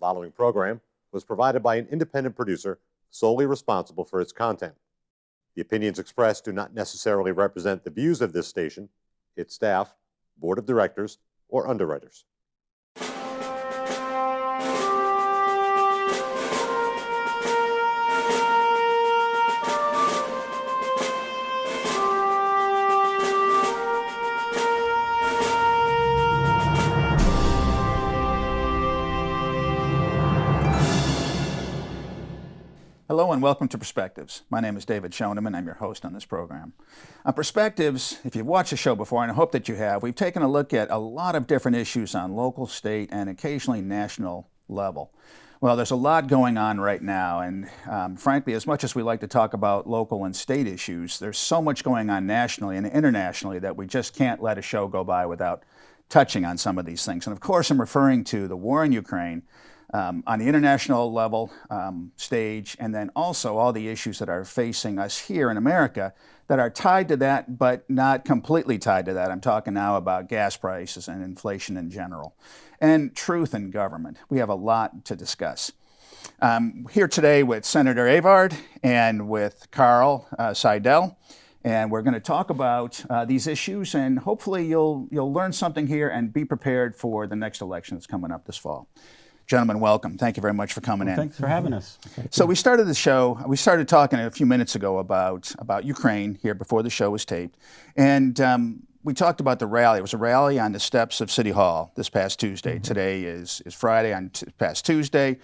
following program was provided by an independent producer solely responsible for its content. The opinions expressed do not necessarily represent the views of this station, its staff, board of directors, or underwriters. Hello and welcome to Perspectives. My name is David Schoneman. I'm your host on this program. On Perspectives, if you've watched the show before, and I hope that you have, we've taken a look at a lot of different issues on local, state, and occasionally national level. Well, there's a lot going on right now, and frankly, as much as we like to talk about local and state issues, there's so much going on nationally and internationally that we just can't let a show go by without touching on some of these things. And of course, I'm referring to the war in Ukraine, on the international level stage, and then also all the issues that are facing us here in America that are tied to that, but not completely tied to that. I'm talking now about gas prices and inflation in general, and truth in government. We have a lot to discuss. Here today with Senator Avard and with Carl Seidel, and we're going to talk about these issues, and hopefully you'll learn something here and be prepared for the next election that's coming up this fall. Gentlemen, welcome. Thank you very much for coming in. Thanks for having us. So we started the show, we started talking a few minutes ago about Ukraine here before the show was taped. And we talked about the rally. It was a rally on the steps of City Hall this past Tuesday. Today is Friday, on past Tuesday.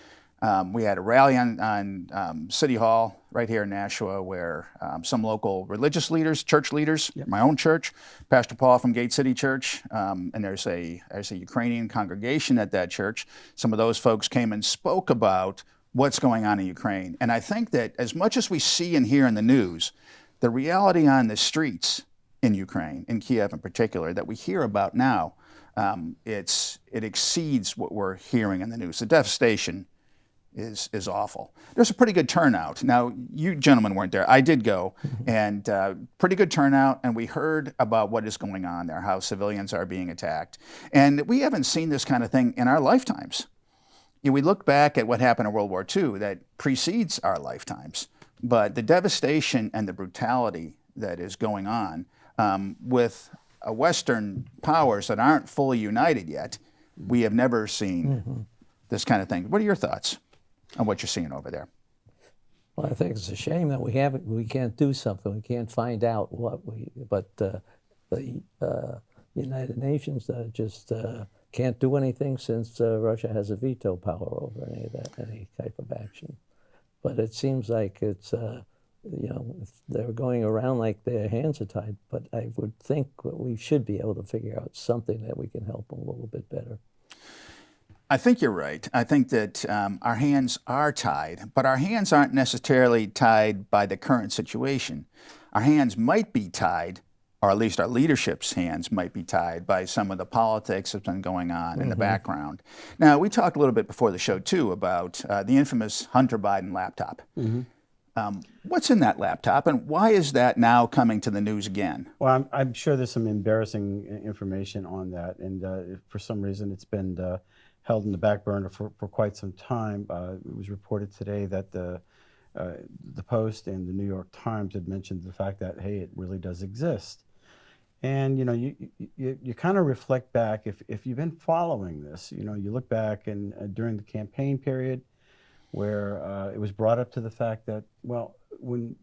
We had a rally on City Hall right here in Nashua where some local religious leaders, church leaders, my own church, Pastor Paul from Gate City Church, and there's a Ukrainian congregation at that church. Some of those folks came and spoke about what's going on in Ukraine. And I think that as much as we see and hear in the news, the reality on the streets in Ukraine, in Kiev in particular, that we hear about now, it exceeds what we're hearing in the news. The devastation is awful. There's a pretty good turnout. Now, you gentlemen weren't there. I did go, and pretty good turnout, and we heard about what is going on there, how civilians are being attacked. And we haven't seen this kind of thing in our lifetimes. We look back at what happened in World War II that precedes our lifetimes, but the devastation and the brutality that is going on with Western powers that aren't fully united yet, we have never seen this kind of thing. What are your thoughts on what you're seeing over there? Well, I think it's a shame that we can't do something. We can't find out but the United Nations just can't do anything since Russia has a veto power over any type of action. But it seems like it's, they're going around like their hands are tied, but I would think we should be able to figure out something that we can help them a little bit better. I think you're right. I think that our hands are tied, but our hands aren't necessarily tied by the current situation. Our hands might be tied, or at least our leadership's hands might be tied by some of the politics that's been going on in the background. Now, we talked a little bit before the show, too, about the infamous Hunter Biden laptop. What's in that laptop, and why is that now coming to the news again? Well, I'm sure there's some embarrassing information on that, and for some reason it's been held in the back burner for quite some time. It was reported today that the Post and the New York Times had mentioned the fact that, hey, it really does exist. And you kind of reflect back, if you've been following this, you look back and during the campaign period where it was brought up to the fact that, well, when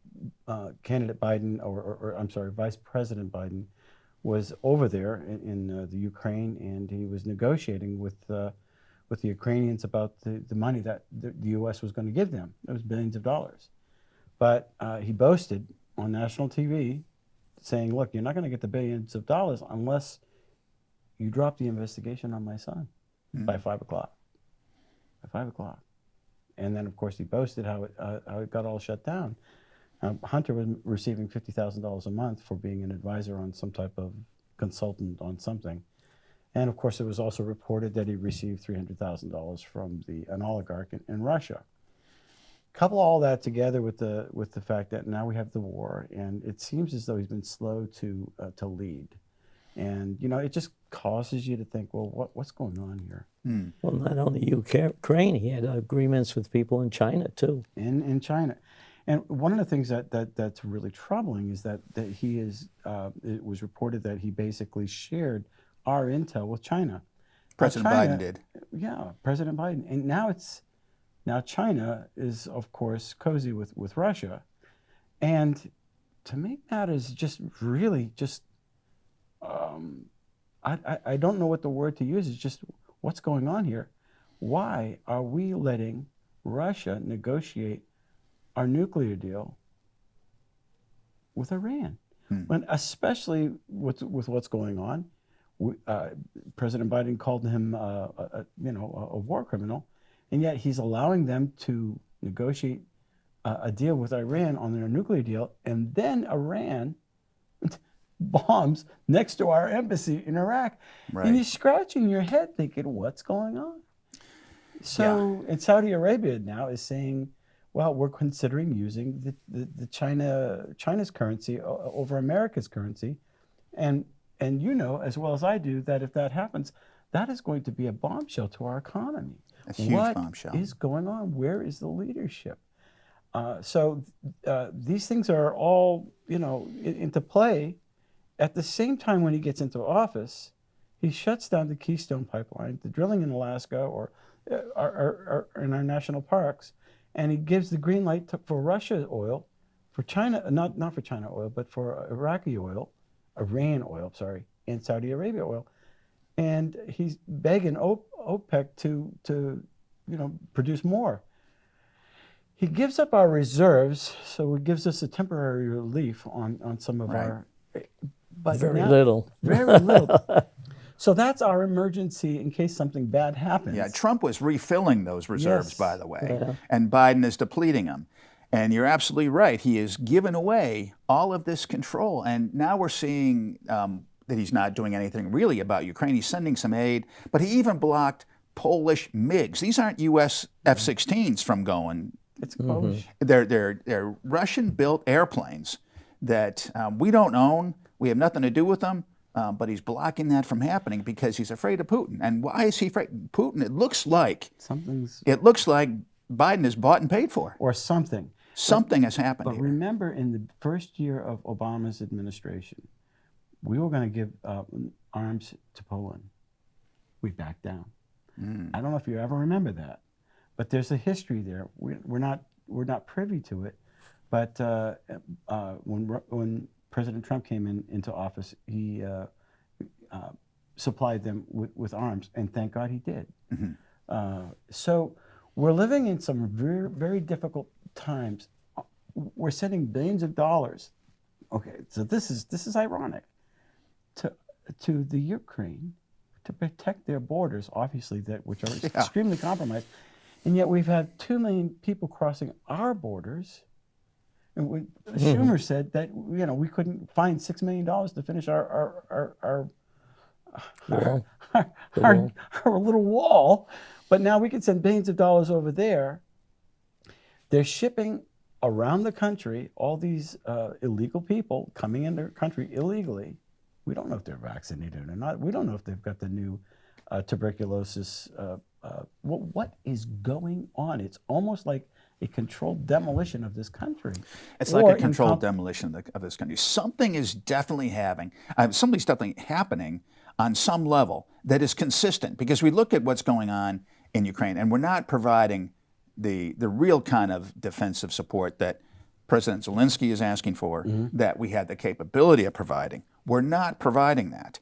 candidate Biden, or I'm sorry, Vice President Biden was over there in the Ukraine, and he was negotiating with the Ukrainians about the money that the U.S. was going to give them. It was billions of dollars. But he boasted on national TV saying, look, you're not going to get the billions of dollars unless you drop the investigation on my son by 5 o'clock. By 5 o'clock. And then, of course, he boasted how it got all shut down. Hunter was receiving $50,000 a month for being an advisor on some type of consultant on something. And of course, it was also reported that he received $300,000 from an oligarch in Russia. Couple all that together with the fact that now we have the war, and it seems as though he's been slow to lead. And, it just causes you to think, well, what's going on here? Well, not only Ukraine, he had agreements with people in China too. In China. And one of the things that's really troubling is that he is, it was reported that he basically shared our intel with China. President Biden did. Yeah, President Biden. And now China is, of course, cozy with Russia. And to make matters just really just, I don't know what the word to use. It's just what's going on here. Why are we letting Russia negotiate our nuclear deal with Iran? When, especially with what's going on, President Biden called him a war criminal, and yet he's allowing them to negotiate a deal with Iran on their nuclear deal, and then Iran bombs next to our embassy in Iraq. Right. And you're scratching your head thinking, what's going on? So, and Saudi Arabia now is saying, well, we're considering using the China's currency over America's currency. And you know as well as I do that if that happens, that is going to be a bombshell to our economy. A huge bombshell. What is going on? Where is the leadership? So these things are all, into play. At the same time, when he gets into office, he shuts down the Keystone Pipeline, the drilling in Alaska or in our national parks, and he gives the green light for Russia oil, for China, not for China oil, but for Iran oil, and Saudi Arabia oil. And he's begging OPEC to produce more. He gives up our reserves, so it gives us a temporary relief on some of our, but Very little. Very little. So that's our emergency in case something bad happens. Yeah, Trump was refilling those reserves, Yes. by the way, Yeah. and Biden is depleting them. And you're absolutely right. He has given away all of this control, and now we're seeing that he's not doing anything really about Ukraine. He's sending some aid, but he even blocked Polish MiGs. These aren't U.S. F-16s from going. It's Polish. They're Russian-built airplanes that we don't own. We have nothing to do with them. But he's blocking that from happening because he's afraid of Putin. And why is he afraid? Putin, it looks like Biden is bought and paid for. Or something. Something has happened But here. remember, in the first year of Obama's administration, we were going to give arms to Poland. We backed down. I don't know if you ever remember that, but there's a history there. We're not privy to it. But when President Trump came into office, he supplied them with arms, and thank God he did. So we're living in some very, very difficult times. We're sending billions of dollars. Okay, so this is ironic to the Ukraine to protect their borders, obviously which are extremely compromised, and yet we've had 2 million people crossing our borders. And Schumer said that we couldn't find $6 million to finish our little wall, but now we can send billions of dollars over there. They're shipping around the country all these illegal people coming into the country illegally. We don't know if they're vaccinated or not. We don't know if they've got the new tuberculosis. What is going on? It's almost like a controlled demolition of this country. It's like a controlled demolition of this country. Something is definitely something's definitely happening on some level that is consistent, because we look at what's going on in Ukraine and we're not providing the real kind of defensive support that President Zelensky is asking for, that we had the capability of providing. We're not providing that.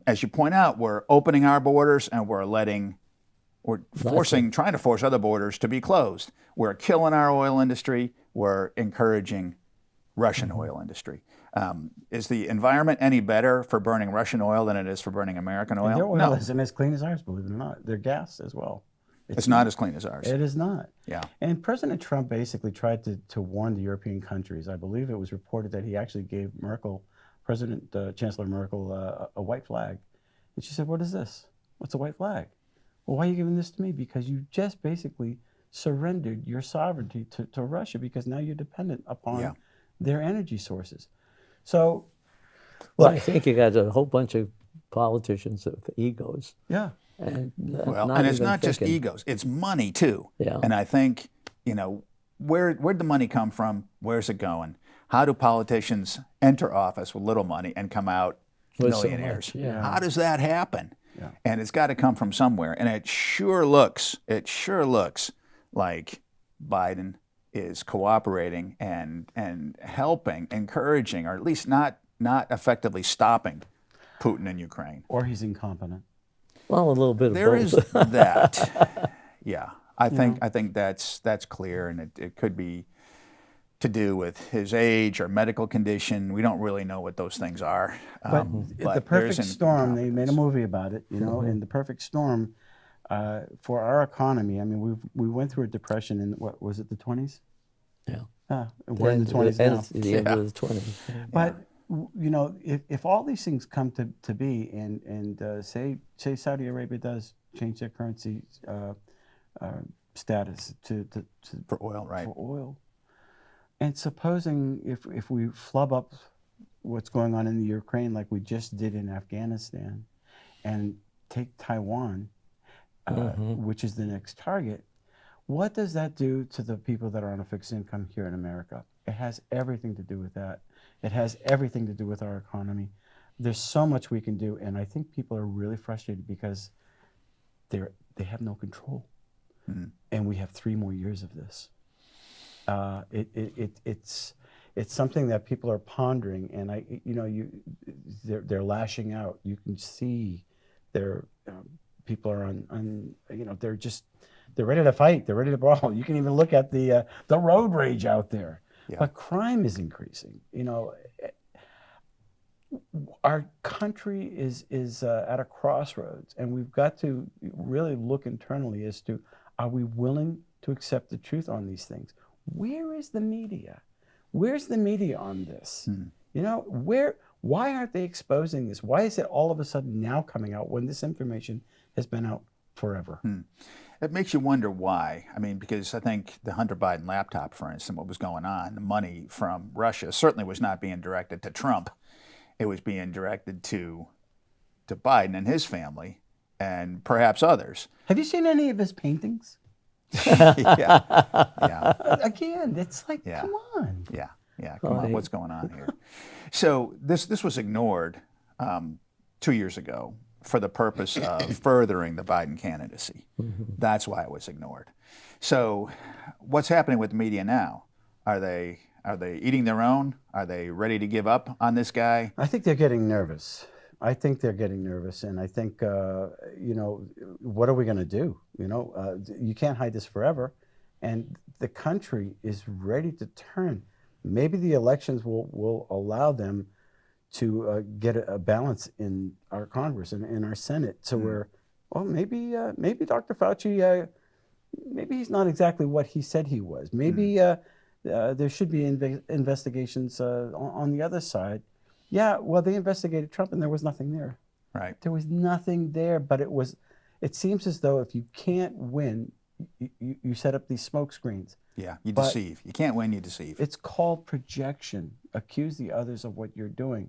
As you point out, we're opening our borders and trying to force other borders to be closed. We're killing our oil industry. We're encouraging Russian oil industry. Is the environment any better for burning Russian oil than it is for burning American oil? And their oil No. isn't as clean as ours, believe it or not. Their gas as well. It's not as clean as ours. It is not. Yeah. And President Trump basically tried to warn the European countries. I believe it was reported that he actually gave Chancellor Merkel a white flag. And she said, "What is this? What's a white flag?" "Well, why are you giving this to me?" "Because you just basically surrendered your sovereignty to Russia, because now you're dependent upon their energy sources." So Well, I think you got a whole bunch of politicians with egos, Yeah. and Well, not and it's even not just thinking. egos; it's money too. Yeah. And I think where'd the money come from? Where's it going? How do politicians enter office with little money and come out With so millionaires? much, yeah. How does that happen? Yeah. And it's got to come from somewhere. And it sure looks like Biden is cooperating and helping, encouraging, or at least not effectively stopping Putin in Ukraine. Or he's incompetent. Well, a little bit of There both. is that. Yeah, I think that's clear, and it could be to do with his age or medical condition. We don't really know what those things are. But the there's perfect an storm, they made a incompetence. movie about it, and the perfect storm for our economy. I mean, we went through a depression in, what was it, the 20s? Yeah. We're in the 20s now. The end of the 20s. But if all these things come to be, and say Saudi Arabia does change their currency status to For oil, right? for oil, and supposing if we flub up what's going on in the Ukraine like we just did in Afghanistan, and take Taiwan, which is the next target, what does that do to the people that are on a fixed income here in America? It has everything to do with that. It has everything to do with our economy. There's so much we can do, and I think people are really frustrated because they have no control, and we have 3 more years of this. It's something that people are pondering, and they're lashing out. You can see people are on they're ready to fight. They're ready to brawl. You can even look at the road rage out there. Yeah. But crime is increasing. Our country is at a crossroads, and we've got to really look internally as to, are we willing to accept the truth on these things? Where is the media? Where's the media on this? Why aren't they exposing this? Why is it all of a sudden now coming out when this information has been out forever? It makes you wonder why. I mean, because I think the Hunter Biden laptop, for instance, what was going on, the money from Russia certainly was not being directed to Trump. It was being directed to Biden and his family, and perhaps others. Have you seen any of his paintings? Yeah. Again, it's like, Yeah. come on. Yeah. Come on, what's going on here? So this was ignored 2 years ago for the purpose of furthering the Biden candidacy. That's why it was ignored. So what's happening with the media now? Are they eating their own? Are they ready to give up on this guy? I think they're getting nervous. And I think, what are we going to do? You can't hide this forever. And the country is ready to turn. Maybe the elections will allow them to get a balance in our Congress and in our Senate. So maybe Dr. Fauci, maybe he's not exactly what he said he was. Maybe there should be investigations on the other side. Yeah, well, they investigated Trump and there was nothing there. Right. There was nothing there, but it seems as though if you can't win, you set up these smoke screens. Yeah, you But deceive. You can't win, you deceive. It's called projection. Accuse the others of what you're doing.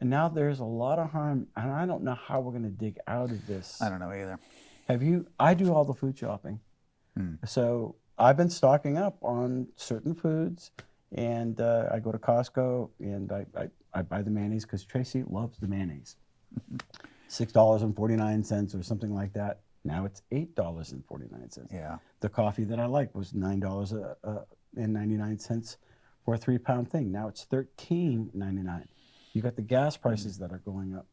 And now there's a lot of harm, and I don't know how we're going to dig out of this. I don't know either. I do all the food shopping. So I've been stocking up on certain foods, and I go to Costco, and I buy the mayonnaise because Tracy loves the mayonnaise. $6.49 or something like that. Now it's $8.49. Yeah. The coffee that I like was $9.99 for a 3-pound thing. Now it's $13.99. You got the gas prices that are going up.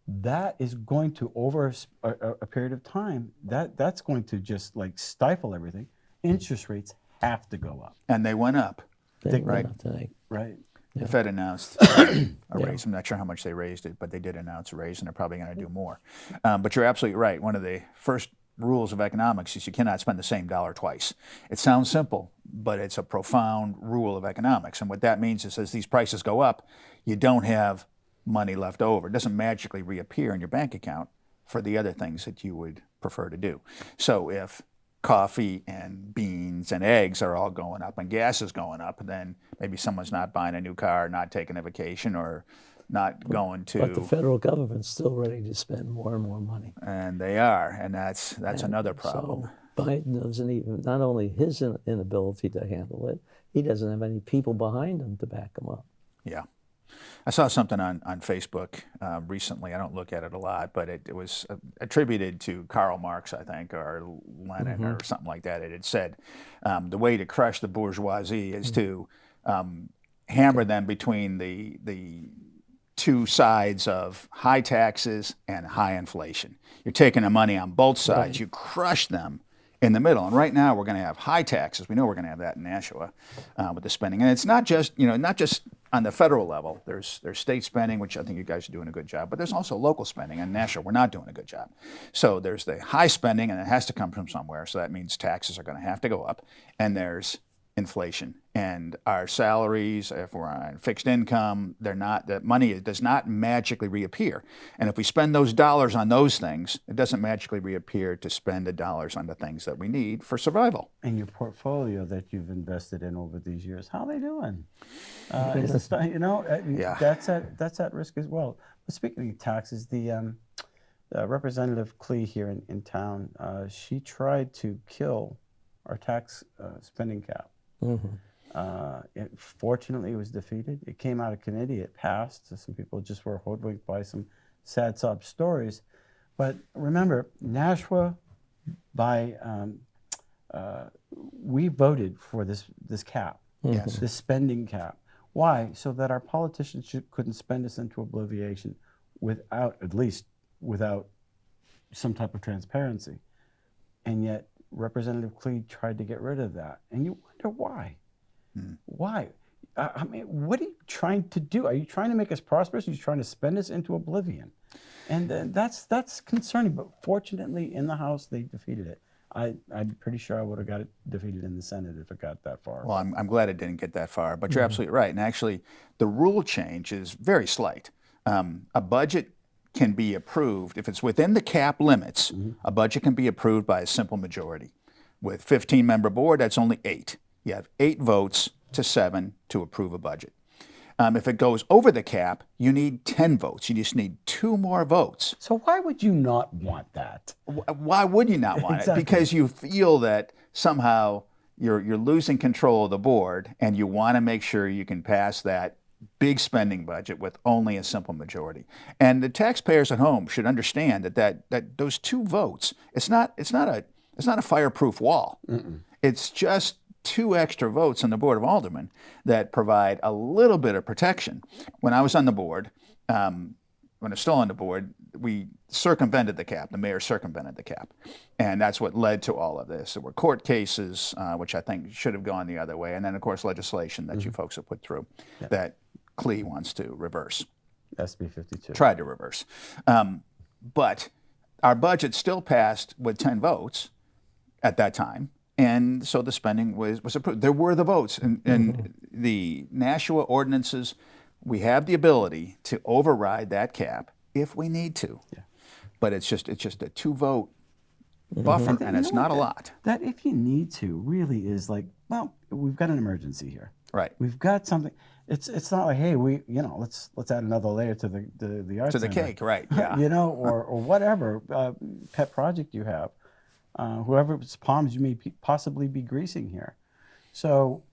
That is going to, over a period of time, that's going to just like stifle everything. Interest rates have to go up. And they went up. Right. Right. The Fed announced a raise. I'm not sure how much they raised it, but they did announce a raise, and they're probably going to do more. But you're absolutely right. One of the first rules of economics is you cannot spend the same dollar twice. It sounds simple, but it's a profound rule of economics. And what that means is as these prices go up, you don't have money left over. It doesn't magically reappear in your bank account for the other things that you would prefer to do. So if coffee and beans and eggs are all going up and gas is going up, then maybe someone's not buying a new car, not taking a vacation, or not going to. But the federal government's still ready to spend more and more money. And they are, and that's another problem. So Biden doesn't even, not only his inability to handle it, he doesn't have any people behind him to back him up. Yeah. I saw something on Facebook recently. I don't look at it a lot, but it was attributed to Karl Marx, I think, or Lenin or something like that. It had said the way to crush the bourgeoisie is to hammer them between the two sides of high taxes and high inflation. You're taking the money on both sides. You crush them in the middle. And right now we're going to have high taxes. We know we're going to have that in Nashua with the spending. And it's not just, not just on the federal level. There's state spending, which I think you guys are doing a good job, but there's also local spending. And Nashua, we're not doing a good job. So there's the high spending, and it has to come from somewhere. So that means taxes are going to have to go up. And there's inflation, and our salaries, if we're on fixed income, that money does not magically reappear. And if we spend those dollars on those things, it doesn't magically reappear to spend the dollars on the things that we need for survival. And your portfolio that you've invested in over these years, how are they doing? Yeah. That's at risk as well. But speaking of taxes, the Representative Klee here in town, she tried to kill our tax spending cap. Fortunately, it was defeated. It came out of committee. It passed. So some people just were hoodwinked by some sad sob stories. But remember, Nashua, we voted for this cap, this spending cap. Why? So that our politicians couldn't spend us into oblivion without some type of transparency. And yet, Representative Klee tried to get rid of that, and you wonder why. Why? I mean, what are you trying to do? Are you trying to make us prosperous? Are you trying to spend us into oblivion? And that's concerning. But fortunately, in the House, they defeated it. I'm pretty sure I would have got it defeated in the Senate if it got that far. Well, I'm glad it didn't get that far, but you're absolutely right. And actually, the rule change is very slight. A budget can be approved, if it's within the cap limits, a budget can be approved by a simple majority. With 15-member board, that's only 8. You have 8 votes to 7 to approve a budget. If it goes over the cap, you need 10 votes. You just need 2 more votes. So why would you not want that? Why would you not want Exactly. it? Because you feel that somehow you're losing control of the board, and you want to make sure you can pass that big spending budget with only a simple majority. And the taxpayers at home should understand that those 2 votes, it's not a fireproof wall. It's just 2 extra votes on the Board of Aldermen that provide a little bit of protection. When I was on the board, when I was still on the board, we circumvented the cap. The mayor circumvented the cap. And that's what led to all of this. There were court cases, which I think should have gone the other way. And then, of course, legislation that you folks have put through that Klee wants to reverse. SB 52. Tried to reverse. But our budget still passed with 10 votes at that time. And so the spending was approved. There were the votes. And the Nashua ordinances, we have the ability to override that cap if we need to. Yeah. But it's just a 2-vote buffer, and it's not a lot. That if you need to really is like, well, we've got an emergency here. Right. We've got something. It's not like, hey, let's add another layer to the art To the center. cake, right? Yeah. or whatever pet project you have, whoever's palms you may possibly be greasing here. So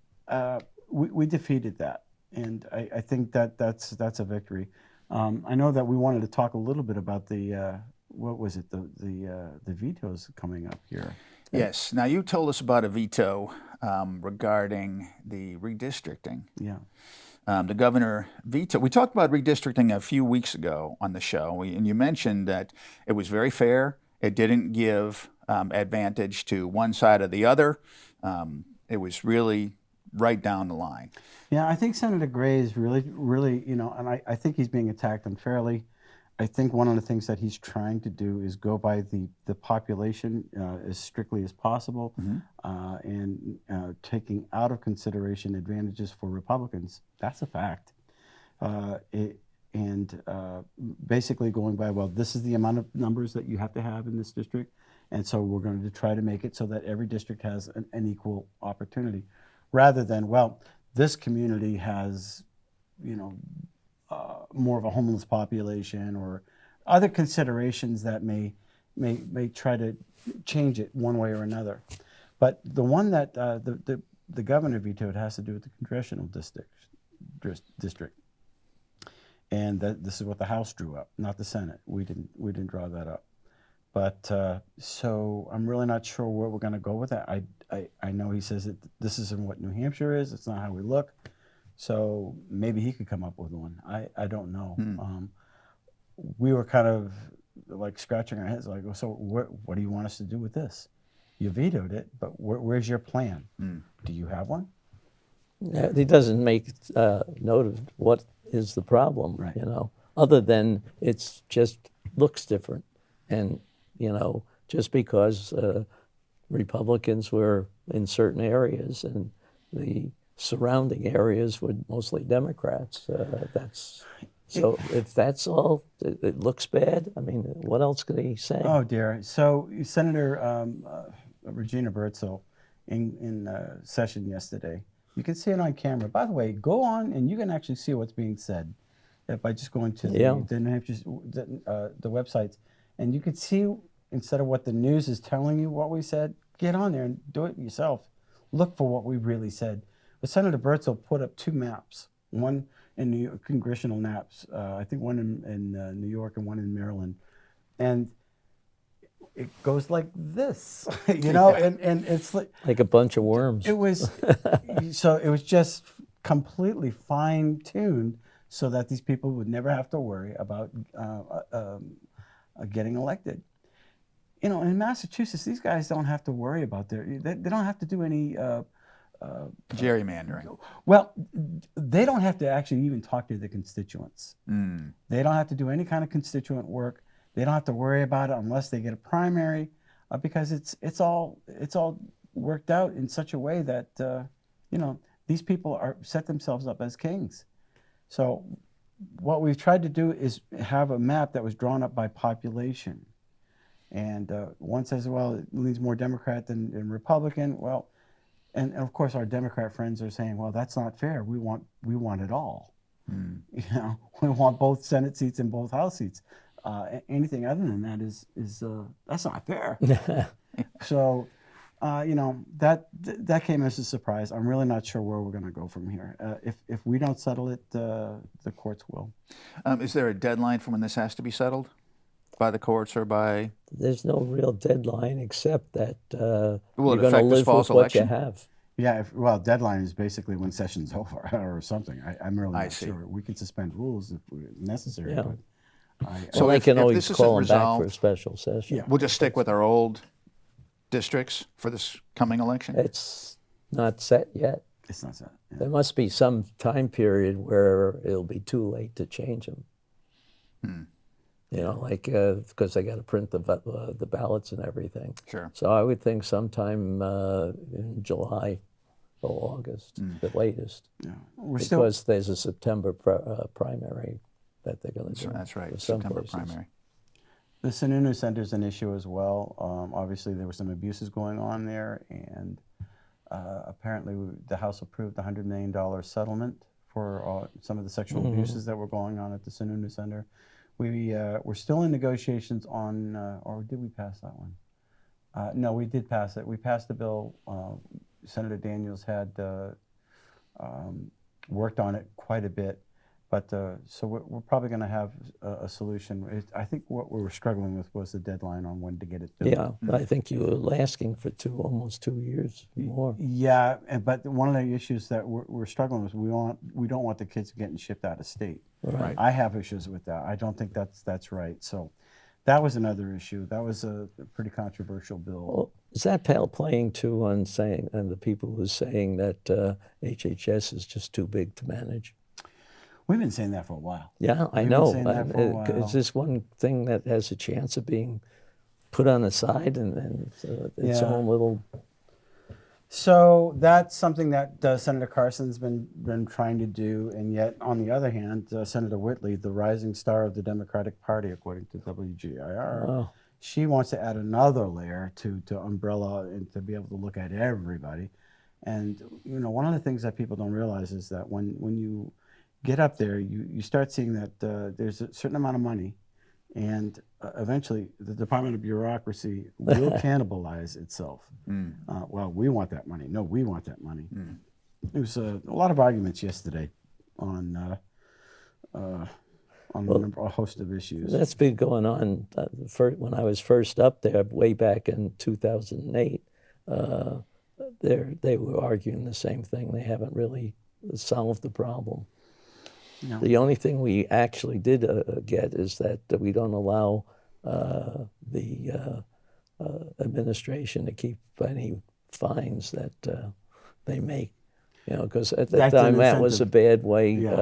we defeated that, and I think that's a victory. I know that we wanted to talk a little bit about the what was it, the vetoes coming up here. Yes. Now, you told us about a veto regarding the redistricting. Yeah. The governor vetoed. We talked about redistricting a few weeks ago on the show, and you mentioned that it was very fair. It didn't give advantage to one side or the other. It was really right down the line. Yeah, I think Senator Gray is really, and I think he's being attacked unfairly. I think one of the things that he's trying to do is go by the population as strictly as possible, and taking out of consideration advantages for Republicans. That's a fact. Basically going by, well, this is the amount of numbers that you have to have in this district, and so we're going to try to make it so that every district has an equal opportunity, rather than, well, this community has, more of a homeless population or other considerations that may try to change it one way or another. But the one that the governor vetoed has to do with the congressional district. And this is what the House drew up, not the Senate. We didn't draw that up. But so I'm really not sure where we're going to go with that. I know he says that this isn't what New Hampshire is. It's not how we look. So maybe he could come up with one. I don't know. We were kind of like scratching our heads, like, so what do you want us to do with this? You vetoed it, but where's your plan? Do you have one? He doesn't make note of what is the problem, Right. you know, other than it's just looks different. And, you know, just because Republicans were in certain areas and the surrounding areas were mostly Democrats, so if that's all, it looks bad. I mean, what else could he say? Oh dear. So Senator Regina Birdsell in session yesterday. You can see it on camera. By the way, go on and you can actually see what's being said by just going to the New Hampshire the websites, and you can see instead of what the news is telling you what we said. Get on there and do it yourself. Look for what we really said. But Senator Birdsell put up two maps. One in New York, congressional maps. I think one in New York and one in Maryland, and it goes like this, you know, and it's like a bunch of worms. It was so it was just completely fine-tuned so that these people would never have to worry about getting elected. You know, in Massachusetts, these guys don't have to worry about they don't have to do any gerrymandering. Well, they don't have to actually even talk to the constituents. They don't have to do any kind of constituent work. They don't have to worry about it unless they get a primary, because it's all worked out in such a way that you know, these people set themselves up as kings. So what we've tried to do is have a map that was drawn up by population, and one says, well, it leans more Democrat than Republican. Well, and of course our Democrat friends are saying, well, that's not fair. We want it all. You know, we want both Senate seats and both House seats. Anything other than that is that's not fair. So, you know, that came as a surprise. I'm really not sure where we're going to go from here. If we don't settle it, the courts will. Is there a deadline for when this has to be settled by the courts or by? There's no real deadline except that Will you're it going to affect this live fall's with what you election? have. Yeah, well, deadline is basically when session's over or something. I'm really not see. sure. We can suspend rules if necessary. Yeah. But So Well, they if- can if always this isn't call them back resolved- for a special session. Yeah. We'll just stick with our old districts for this coming election? It's not set yet. it's not that. Yeah. There must be some time period where it'll be too late to change them. You know, like because they got to print the ballots and everything. Sure. So I would think sometime in July or August, the latest, Yeah. We're still. because there's a September primary that they're going to do. That's right, for some September places. primary. The Sununu Center is an issue as well. Obviously, there were some abuses going on there, and apparently the House approved the $100 million settlement for some of the sexual abuses that were going on at the Sununu Center. We're still in negotiations on, or did we pass that one? No, we did pass it. We passed the bill. Senator Daniels had worked on it quite a bit. But so we're probably going to have a solution. I think what we were struggling with was the deadline on when to get it built. Yeah, I think you were asking for almost 2 years more. Yeah, but one of the issues that we're struggling with, we don't want the kids getting shipped out of state. Right. I have issues with that. I don't think that's right. So that was another issue. That was a pretty controversial bill. Well, is that playing too on saying, and the people who are saying that HHS is just too big to manage? We've been saying that for a while. Yeah, I We've been know. saying that for a while. Is this one thing that has a chance of being put on the side and its Yeah. own little? So that's something that Senator Carson's been trying to do, and yet on the other hand, Senator Whitley, the rising star of the Democratic Party, according to WGIR, Oh, she wants to add another layer to umbrella and to be able to look at everybody. And you know, one of the things that people don't realize is that when you get up there, you start seeing that there's a certain amount of money, and eventually the Department of Bureaucracy will cannibalize itself. Well, we want that money. No, we want that money. There was a lot of arguments yesterday on a host of issues. That's been going on when I was first up there way back in 2008. They were arguing the same thing. They haven't really solved the problem. No. The only thing we actually did get is that we don't allow the administration to keep any fines that they make. You know, because at that That's an time that was a incentive. bad way. Yeah.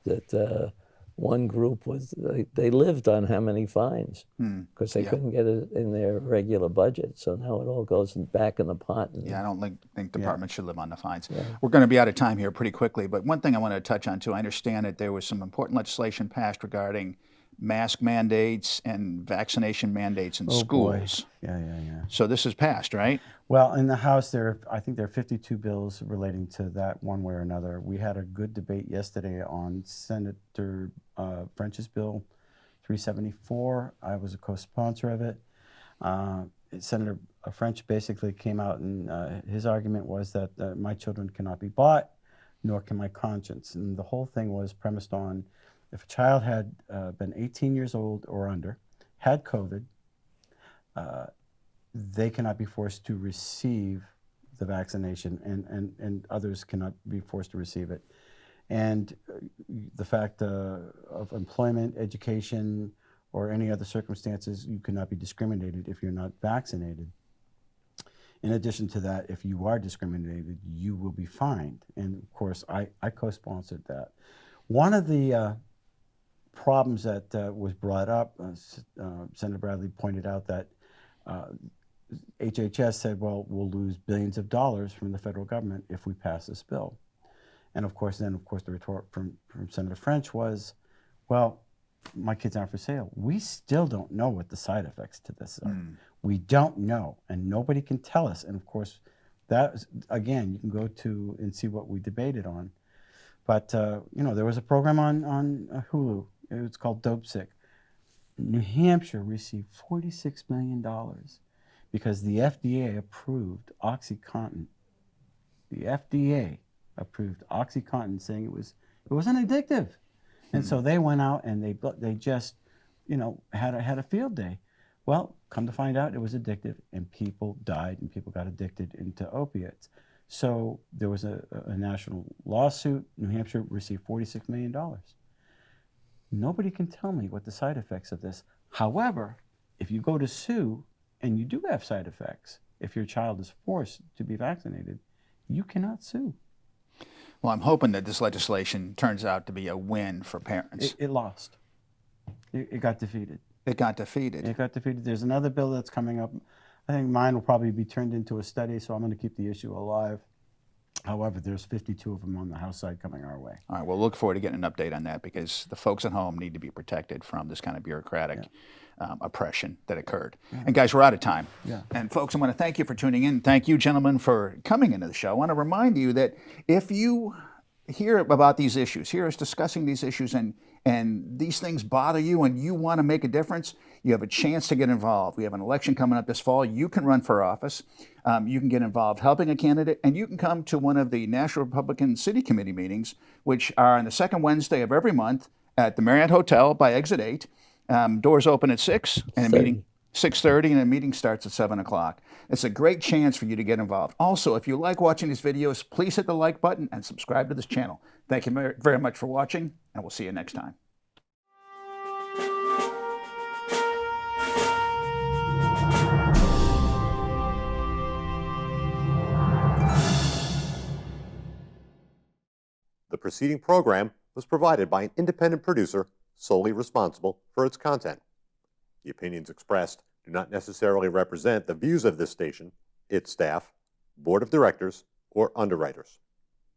That one group was they lived on how many fines because they couldn't get it in their regular budget. So now it all goes back in the pot. And, Yeah, I don't think departments should live on the fines. We're going to be out of time here pretty quickly, but one thing I want to touch on too, I understand that there was some important legislation passed regarding mask mandates and vaccination mandates in schools. Boy. Yeah. So this is passed, right? Well, in the House, I think there are 52 bills relating to that one way or another. We had a good debate yesterday on Senator French's bill 374. I was a co-sponsor of it. Senator French basically came out and his argument was that my children cannot be bought, nor can my conscience. And the whole thing was premised on if a child had been 18 years old or under, had COVID, they cannot be forced to receive the vaccination, and others cannot be forced to receive it. And the fact of employment, education, or any other circumstances, you cannot be discriminated if you're not vaccinated. In addition to that, if you are discriminated, you will be fined. And of course, I co-sponsored that. One of the problems that was brought up, Senator Bradley pointed out that HHS said, well, we'll lose billions of dollars from the federal government if we pass this bill. And of course, the retort from Senator French was, well, my kids aren't for sale. We still don't know what the side effects to this are. We don't know, and nobody can tell us. And of course, that, again, you can go to and see what we debated on. But, you know, there was a program on Hulu. It's called Dope Sick. New Hampshire received $46 million because the FDA approved OxyContin. The FDA approved OxyContin, saying it wasn't addictive. And so they went out and they just, you know, had a field day. Well, come to find out, it was addictive, and people died, and people got addicted into opiates. So there was a national lawsuit. New Hampshire received $46 million. Nobody can tell me what the side effects of this. However, if you go to sue and you do have side effects, if your child is forced to be vaccinated, you cannot sue. Well, I'm hoping that this legislation turns out to be a win for parents. It lost. It got defeated. It got defeated. It got defeated. There's another bill that's coming up. I think mine will probably be turned into a study, so I'm going to keep the issue alive. However, there's 52 of them on the House side coming our way. All right, we'll look forward to getting an update on that because the folks at home need to be protected from this kind of bureaucratic oppression that occurred. And guys, we're out of time. And folks, I want to thank you for tuning in. Thank you, gentlemen, for coming into the show. I want to remind you that if you hear about these issues, hear us discussing these issues, and these things bother you and you want to make a difference, you have a chance to get involved. We have an election coming up this fall. You can run for office. You can get involved helping a candidate, and you can come to one of the National Republican City Committee meetings, which are on the second Wednesday of every month at the Marriott Hotel by Exit 8. Doors open at 6 and a meeting 6:30, and the meeting starts at 7 o'clock. It's a great chance for you to get involved. Also, if you like watching these videos, please hit the like button and subscribe to this channel. Thank you very much for watching, and we'll see you next time. The preceding program was provided by an independent producer solely responsible for its content. The opinions expressed do not necessarily represent the views of this station, its staff, board of directors, or underwriters.